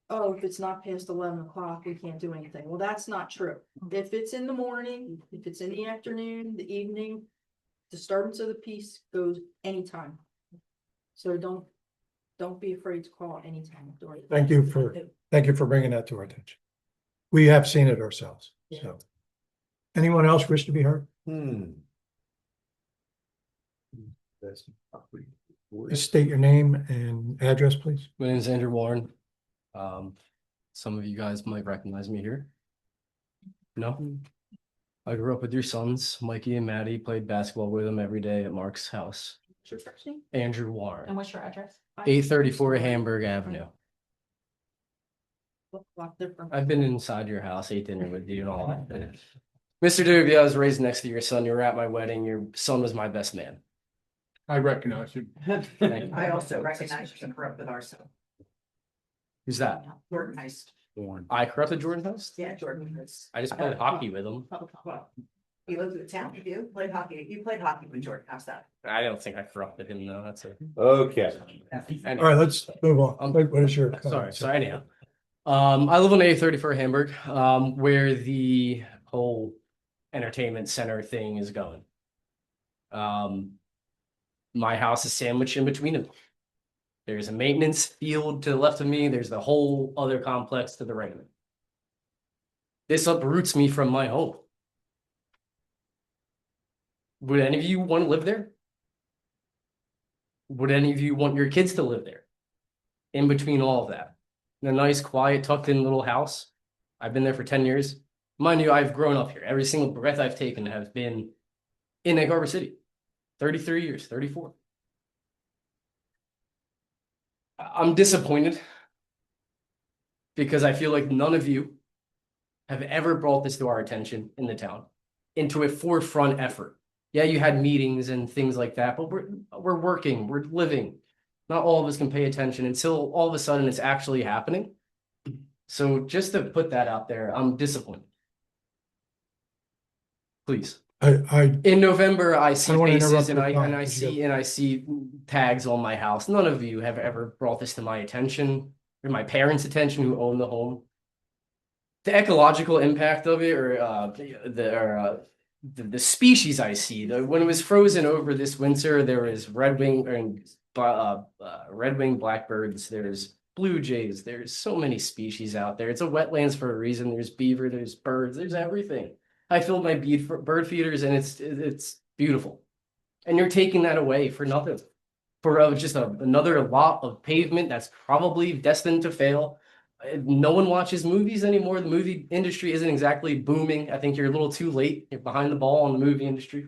Oh, if it's not past 11 o'clock, we can't do anything. Well, that's not true. If it's in the morning, if it's in the afternoon, the evening. Disturbance of the peace goes anytime. So don't be afraid to call anytime. during- Thank you for bringing that to our attention. We have seen it ourselves, so. Anyone else wish to be heard? Just state your name and address, please. My name is Andrew Warren. Some of you guys might recognize me here. No? I grew up with your sons, Mikey and Maddie, played basketball with them every day at Mark's house. What's your first name? Andrew Warren, And what's your address? 834 Hamburg Avenue. Look a lot different. I've been inside your house, ate dinner with you and all that. Mr. Dubia, I was raised next to your son. You were at my wedding. Your son was my best man. I recognize you. Thank you. I also recognize you grew up with our son, Who's that? Jordan Heist. I corrupted Jordan Post? Yeah, Jordan was. I just played hockey with him. Well, he lived in the town with you, played hockey, you played hockey with Jordan, how's that? I don't think I corrupted him though. That's it. Okay. All right, let's move on. What is your? Sorry, anyhow. I live on A34 Hamburg, where the whole entertainment center thing is going. My house is sandwiched in between them. There's a maintenance field to the left of me. There's the whole other complex to the right of me. This uproots me from my home. Would any of you want to live there? Would any of you want your kids to live there? In between all of that. In a nice, quiet, tucked in little house. I've been there for 10 years. Mind you, I've grown up here. Every single breath I've taken has been in Egg Harbor City. 33 years, 34. I'm disappointed because I feel like none of you have ever brought this to our attention in the town into a forefront effort. Yeah, you had meetings and things like that, but we're working, we're living. Not all of us can pay attention until all of a sudden it's actually happening. So just to put that out there, I'm disappointed. Please. In November, I see faces and I see tags on my house. None of you have ever brought this to my attention or my parents' attention who own the home. The ecological impact of it, or the species I see. When it was frozen over this winter, there was red-winged blackbirds. There's blue jays. There's so many species out there. It's a wetlands for a reason. There's beaver. There's birds. There's everything. I filled my bird feeders and it's beautiful. And you're taking that away for nothing. For just another lot of pavement that's probably destined to fail. No one watches movies anymore. The movie industry isn't exactly booming. I think you're a little too late. You're behind the ball on the movie industry.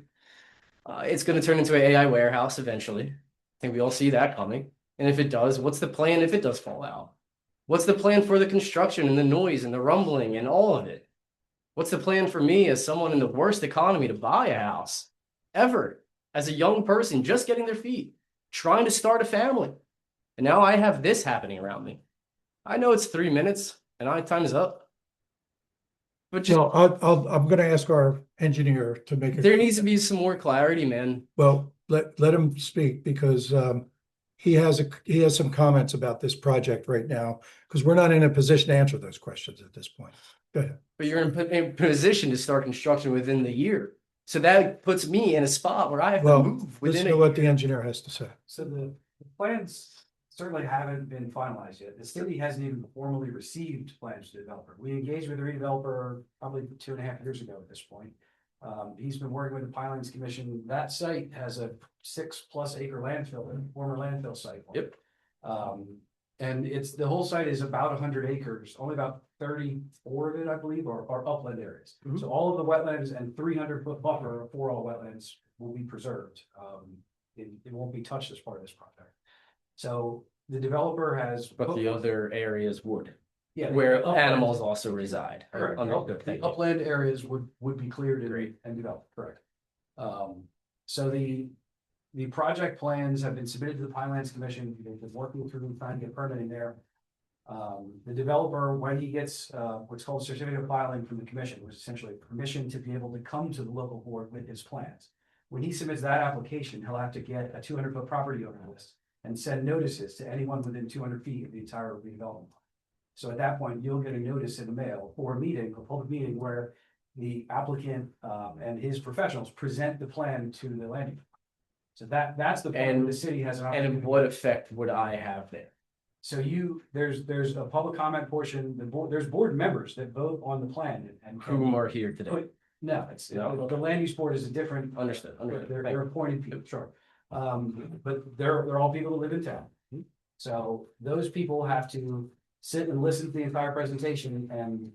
It's going to turn into an AI warehouse eventually. I think we all see that coming. And if it does, what's the plan if it does fall out? What's the plan for the construction and the noise and the rumbling and all of it? What's the plan for me as someone in the worst economy to buy a house ever, as a young person just getting their feet, trying to start a family? And now I have this happening around me. I know it's 3 minutes and time is up. But just, No, I'm going to ask our engineer to make it. There needs to be some more clarity, man. Well, let him speak because he has some comments about this project right now because we're not in a position to answer those questions at this point. Go ahead. But you're in position to start construction within the year. So that puts me in a spot where I have to move within Listen to what the engineer has to say. So the plans certainly haven't been finalized yet. The city hasn't even formally received plans to the developer. We engaged with the redeveloper probably 2.5 years ago at this point. He's been working with the Pinelands Commission. That site has a 6+ acre landfill, former landfill site. Yep. And the whole site is about 100 acres, only about 34 of it, I believe, are upland areas. So all of the wetlands and 300-foot buffer for all wetlands will be preserved. It won't be touched as part of this project. So the developer has. But the other areas would. Yeah. Where animals also reside. Correct. The upland areas would be cleared and developed, correct. So the project plans have been submitted to the Pinelands Commission. They've been working through trying to get permitting there. The developer, when he gets what's called a certificate of filing from the commission, which is essentially permission to be able to come to the local board with his plans. When he submits that application, he'll have to get a 200-foot property owner list and send notices to anyone within 200 feet of the entire redevelopment. So at that point, you'll get a notice in the mail for a meeting, a public meeting where the applicant and his professionals present the plan to the land use. So that's the point where the city has an opportunity. And what effect would I have there? So there's a public comment portion, there's board members that vote on the plan and. Whom are here today? No, the land use board is a different. Understood. They're appointed people, sure. But they're all people that live in town. So those people have to sit and listen to the entire presentation and,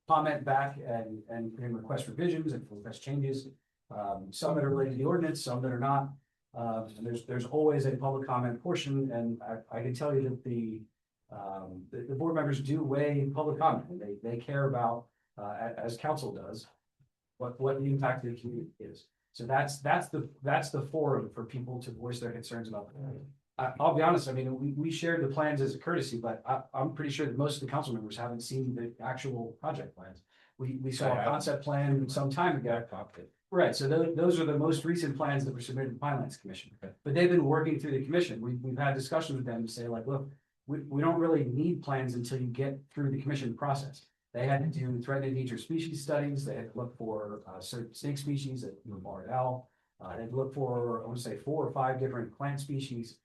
comment back and request revisions and request changes. Some that are related to the ordinance, some that are not. And there's always a public comment portion, and I can tell you that the board members do weigh public comment. They care about, as council does, what the impact of the community is. So that's the forum for people to voice their concerns about. I'll be honest, I mean, we shared the plans as a courtesy, but I'm pretty sure that most of the council members haven't seen the actual project plans. We saw a concept plan some time ago. Right, so those are the most recent plans that were submitted to the Pinelands Commission, but they've been working through the commission. We've had discussions with them to say like, look, we don't really need plans until you get through the commission process. They had to do threatened endangered species studies. They had to look for certain snake species that barred owl. They had to look for, I want to say 4 or 5 different plant species.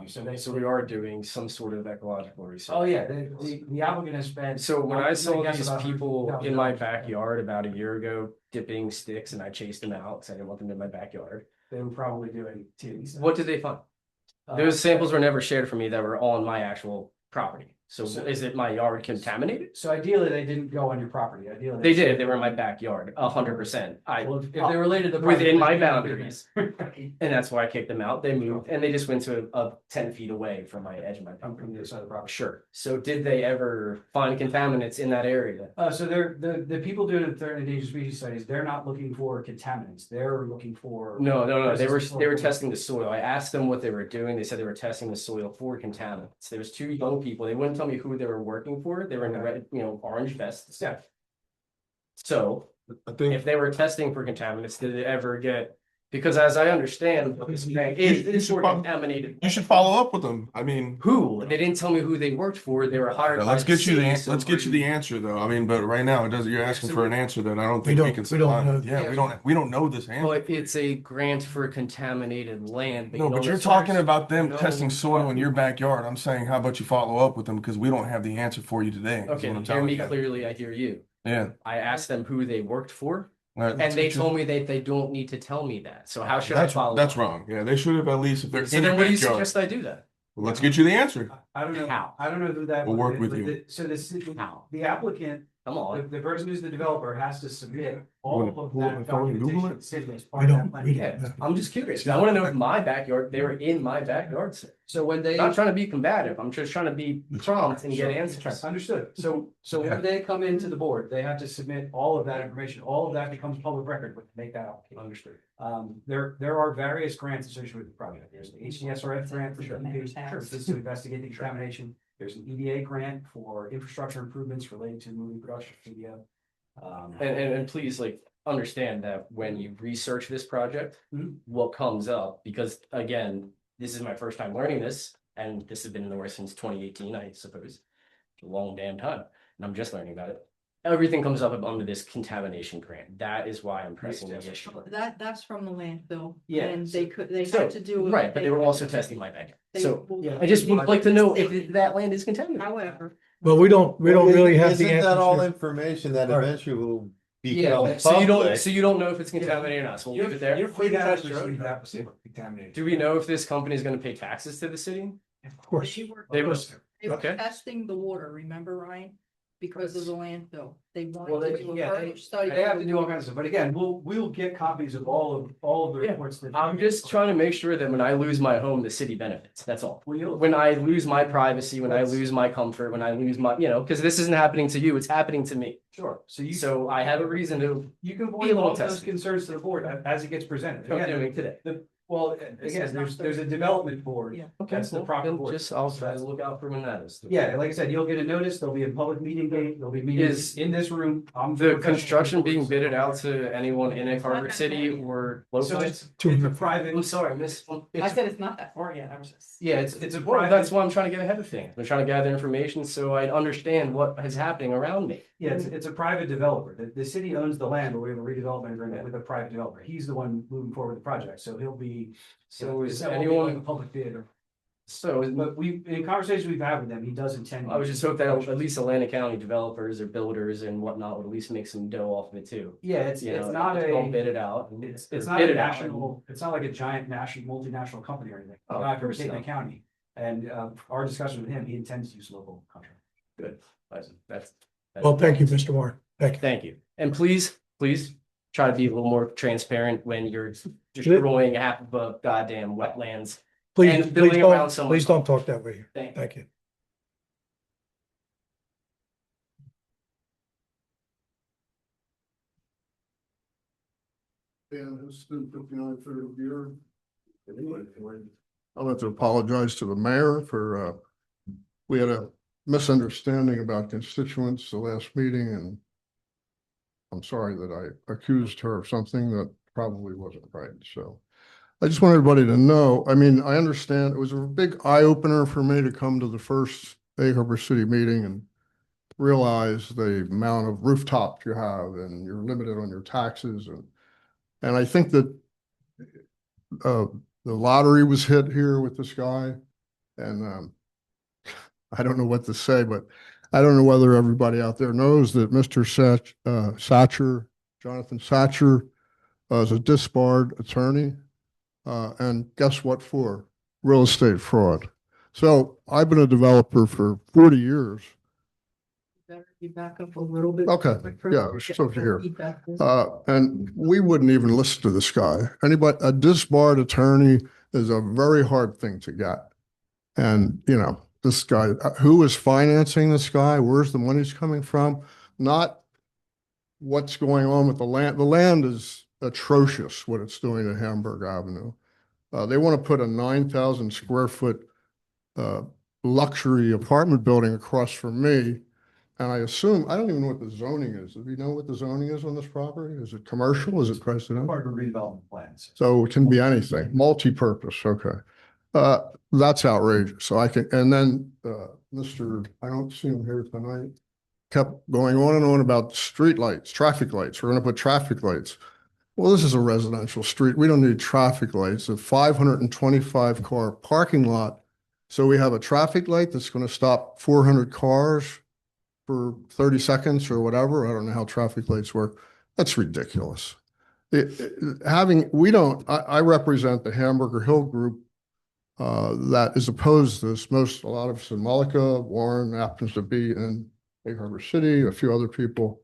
So we are doing some sort of ecological research. Oh, yeah, the applicant has spent. So when I saw these about people in my $100,000. backyard about a year ago dipping sticks and I chased them out because I didn't want them in my backyard. They were probably doing TV stuff. What did they find? Those samples were never shared for me that were on my actual property. So is it my yard contaminated? So ideally, they didn't go on your property. Ideally. They did. They were in my backyard, 100%. Well, if they're related to. the project, Within my they- boundaries. And that's why I kicked them out. They moved and they just went to a 10 feet away from my edge of my I'm property. from the other side of the property. Sure. So did they ever find contaminants in that area? So they're the people doing the threatened endangered species studies, they're not looking for contaminants. They're looking for. No. They were Resistance- testing the soil. I asked them what they were doing. They said they were testing the soil for contaminants. There was 2 young people. They wouldn't tell me who they were working for. They were in the red, orange vests. Yeah. So I think if they were testing for contaminants, did it ever get? Because as I understand, this bank is for contaminated. you should follow up with them. I mean, Who? They didn't tell me who they worked for. They were hired. by let's the get you city, so let's get you the answer though. I mean, but right now it doesn't. You're asking for an answer that I don't think we can we don't supply. know. Yeah, we don't know this answer. But it's a grant for contaminated land. No, but don't you're necessarily- talking about them No. testing soil in your backyard. I'm saying, how about you follow up with them because we don't have the answer for you today. is Okay, what I'm hear telling me you. clearly. I hear you. Yeah. I asked them who they worked for, All right, and let's they get you- told me that they don't need to tell me that. So how should I that's follow? that's up? wrong. Yeah, they should have at least if they're So in then, your what do you backyard. suggest I do then? Well, let's get you the answer. I don't know. How? I don't know who that. We'll work with but you. So the How? the applicant, Come on. the person who's the developer has to submit all wanna of pull up my that phone and Google documentation it? to the city as We part of that don't, plan. we Yeah, don't. I'm just curious. I want to know if my backyard. They were in my backyard. Sir. So when they. I'm not trying to be combative. I'm just trying to be prompt and get answers. Understood. So when they come into the board, they have to submit all of that information. All of that becomes public record when they make that application. Understood. There are various grants associated with the project. There's the HDSRF grant for Sure. this is to investigate the contamination. There's an EDA grant for infrastructure improvements related to movie production studio. And please understand that when you research this project, Mhm. what comes up, because again, this is my first time learning this, and this has been in the works since 2018, I suppose. A long damn time, and I'm just learning about it. Everything comes up under this contamination grant. That is why I'm pressing the issue. That's from the landfill. Yeah, And they So, had to do. Right, but they were also testing my backyard. They- So well, I just would like to know if that land is contaminated. However, But we don't really have the Isn't that all answer. information that All right. eventually will Yeah, become so you public? don't know if it's contaminated or not, so we'll leave it there. You're free to test your own contaminated. Do we know if this company is gonna pay taxes to the city? Of course. they were, They were, they were okay. testing the water, remember, Ryan? Because of the landfill. They Well, wanted to do a further study. They have to do all kinds of stuff, but again, we'll get copies of all of the Yeah. reports that. I'm just trying to make sure that when I lose my home, the city benefits, that's all. We'll, When I lose my privacy, when I lose my comfort, when I lose my, because this isn't happening to you, it's happening to me. sure, So I have a reason to, you can be a voice little all those tested. concerns to the board as it gets presented. I'm Again, doing today. Well, again, there's a development board. Yeah. That's the proper Then board. just, I'll try to look out for when that is. Yeah, like I said, you'll get a notice, there'll be a public meeting date, there'll be meetings Is in this room. I'm The professional construction being reports. bidded out to anyone in a Carver City or So locally? it's a private. I'm sorry, miss. I said it's not that far yet, I was just. Yeah, it's a Well, private. that's why I'm trying to get ahead of things. I'm trying to gather information so I understand what is happening around me. Yeah, it's a private developer. The city owns the land, but we have a redevelopment agreement with a private developer. He's the one moving forward with the project, so he'll be. So is that won't be anyone- like a public bid or, So but in conversations we've had with them, he does intend. I would just hope that at least Atlantic County developers or builders and whatnot would at least make some dough off of it too. Yeah, it's You know, not just don't bid a, it out. it's or not bid a it out. national, it's not like a giant national, multinational company or anything. Oh, Not of for course Dayton not. County. And our discussion with him, he intends to use local contract. Good. That's. Well, thank you, Mr. Moore. Thank you. Thank you. And please try to be a little more transparent when you're destroying half of a goddamn wetlands. Please, And building please around don't, someone's- please don't talk that way here. Thank you. Thank you. And it's student 59 third year. I'd like to apologize to the mayor for, we had a misunderstanding about constituents the last meeting, and I'm sorry that I accused her of something that probably wasn't right. So I just want everybody to know, I mean, I understand it was a big eye opener for me to come to the first Egg Harbor City meeting and realize the amount of rooftops you have and you're limited on your taxes. And I think that the lottery was hit here with this guy. And I don't know what to say, but I don't know whether everybody out there knows that Mr. Satcher, Jonathan Satcher, is a disbarred attorney. And guess what for? Real estate fraud. So I've been a developer for 40 years. Better be back up a little bit. Okay, yeah, it's still here. And we wouldn't even listen to this guy. A disbarred attorney is a very hard thing to get. And, you know, this guy, who is financing this guy? Where's the money's coming from? Not what's going on with the land. The land is atrocious, what it's doing at Hamburg Avenue. They want to put a 9,000 square foot luxury apartment building across from me. And I assume, I don't even know what the zoning is. Do you know what the zoning is on this property? Is it commercial? Is it residential? Part of the redevelopment plans. So it can be anything, multi-purpose, okay. That's outrageous. So I can, and then Mr., I don't see him here tonight, kept going on and on about street lights, traffic lights. We're gonna put traffic lights. Well, this is a residential street. We don't need traffic lights. A 525 car parking lot. So we have a traffic light that's gonna stop 400 cars for 30 seconds or whatever. I don't know how traffic lights work. That's ridiculous. I represent the Hamburger Hill group that is opposed to this. A lot of us in Mullica, Warren happens to be in Egg Harbor City, a few other people.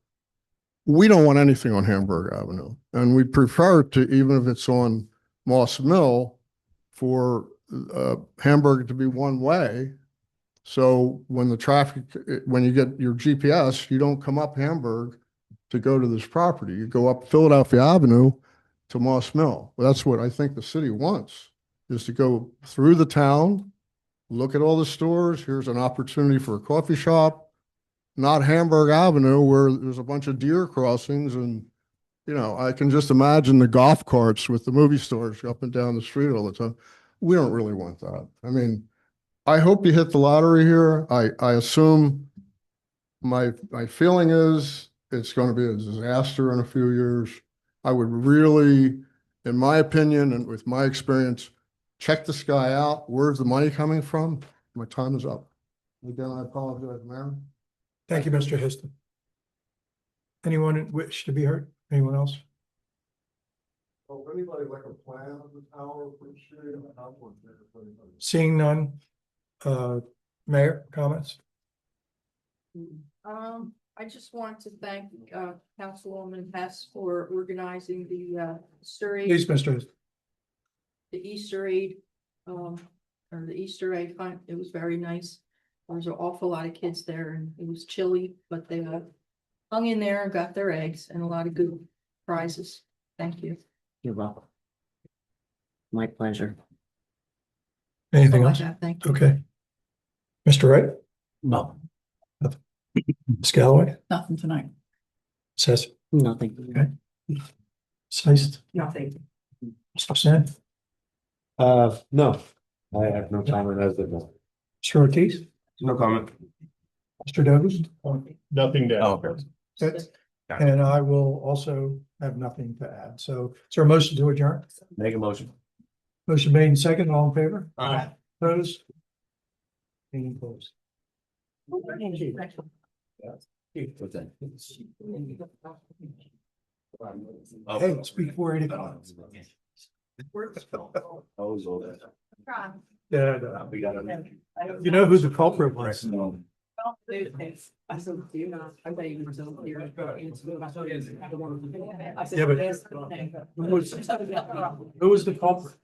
We don't want anything on Hamburg Avenue. And we prefer to, even if it's on Moss Mill, for Hamburg to be one way. So when when you get your GPS, you don't come up Hamburg to go to this property. You go up Philadelphia Avenue to Moss Mill. Well, that's what I think the city wants, is to go through the town, look at all the stores. Here's an opportunity for a coffee shop, not Hamburg Avenue where there's a bunch of deer crossings. And, you know, I can just imagine the golf carts with the movie stores up and down the street all the time. We don't really want that. I mean, I hope you hit the lottery here. I assume my feeling is it's going to be a disaster in a few years. I would really, in my opinion and with my experience, check this guy out. Where's the money coming from? My time is up. Again, I apologize, Mayor. Thank you, Mr. Histon. Anyone wish to be heard? Anyone else? Oh, anybody like a plan of the tower for the street? Seeing none. Mayor, comments? I just want to thank Councilwoman Hess for organizing the Easter egg. Please, Mr. Histon. The Easter egg, or the Easter egg hunt. It was very nice. There was an awful lot of kids there and it was chilly, but they hung in there and got their eggs and a lot of good prizes. Thank you. You're welcome. My pleasure. Anything That's else? all I have. Thank you. Okay. Mr. Wright, No. Ms. Galloway, Nothing tonight. says, Nothing. Okay. Seist, Nothing. Mr. Sin, No, I have no comment as of now. Mr. Ortiz, No comment. Mr. Douglas. Nothing to. Oh, okay. That's- And I will also have nothing to add. So is there a motion to adjourn? Make a motion. Motion made in second, all in favor? Aye. Opposed? Meeting closed. Hey, speak for it. Yeah, you know who the culprit was? I said, do you not? I bet you were still here. Yeah, but who was the culprit?